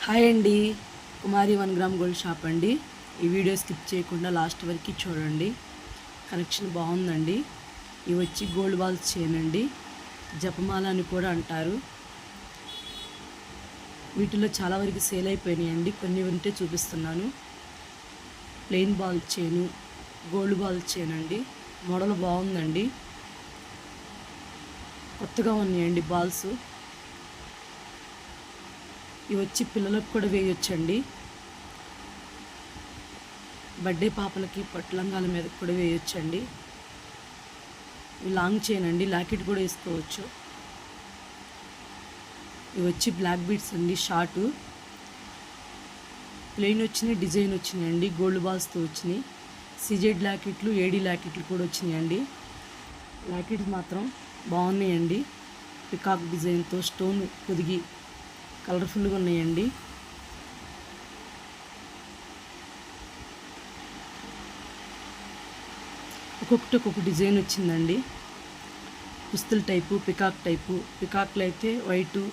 Hi అండి, కుమారి 1 gram gold shop అండి. ఈ వీడియో స్కిప్ చేయకుండా లాస్ట్ వరకు చూడండి. కలెక్షన్ బాగుందండి. ఇవి వచ్చి గోల్డ్ బాల్స్ చైన్ అండి, జపమాల అని కూడా అంటారు. వీటిలో చాలా వరకు సేల్ అయిపోయినాయండి. కొన్ని ఉంటే చూపిస్తున్నాను. Plain ball chain, gold ball chain అండి. మోడల్ బాగుందండి, కొత్తగా ఉన్నాయండి బాల్స్. ఇవి వచ్చి పిల్లలకు కూడా వేయొచ్చండి. బర్త్డే పాపలకి పట్టులంగాల మీద కూడా వేయొచ్చండి. ఇవి లాంగ్ చైన్ అండి, లాకెట్ కూడా వేసుకోవచ్చు. ఇవి వచ్చి బ్లాక్ బీడ్స్ అండి, షార్ట్ ప్లెయిన్ వచ్చినాయి, డిజైన్ వచ్చినాయండి. గోల్డ్ బాల్స్తో వచ్చినాయి. సిజెడ్ లాకెట్లు, ఏడీ లాకెట్లు కూడా వచ్చినాయండి. లాకెట్స్ మాత్రం బాగున్నాయండి. పికాక్ డిజైన్తో స్టోన్ పొదిగి కలర్ఫుల్గా ఉన్నాయండి. ఒక్కొక్క డిజైన్ వచ్చిందండి. పుస్తల టైపు, పికాక్ టైపు. పికాక్లో అయితే white,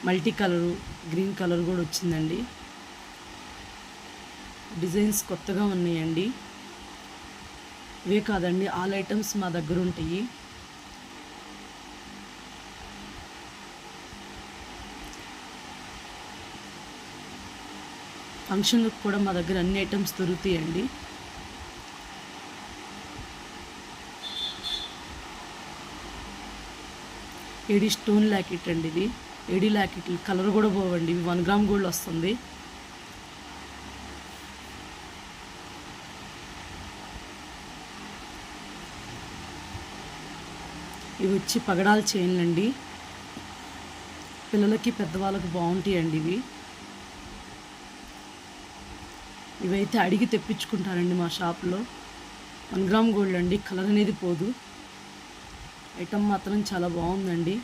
multi colour, green colour కూడా వచ్చిందండి. డిజైన్స్ కొత్తగా ఉన్నాయండి. ఇవే కాదండి, ఆల్ ఐటమ్స్ మా దగ్గర ఉంటాయి. ఫంక్షన్లకు కూడా మా దగ్గర అన్ని ఐటమ్స్ దొరుకుతాయండి. ఏడీ స్టోన్ లాకెట్ అండి. ఇది ఏడీ లాకెట్లు కలర్ కూడా పోవండి. ఇవి 1 గ్రామ్ గోల్డ్ వస్తుంది. ఇవి వచ్చి పగడాల చైన్లు అండి. పిల్లలకి పెద్దవాళ్ళకి బాగుంటాయండి ఇవి. ఇవైతే అడిగి తెప్పించుకుంటారండి మా షాప్లో. 1 గ్రామ్ గోల్డ్ అండి, కలర్ అనేది పోదు. ఐటమ్ మాత్రం చాలా బాగుందండి.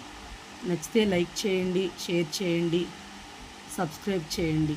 నచ్చితే లైక్ చేయండి, షేర్ చేయండి, సబ్స్క్రైబ్ చేయండి.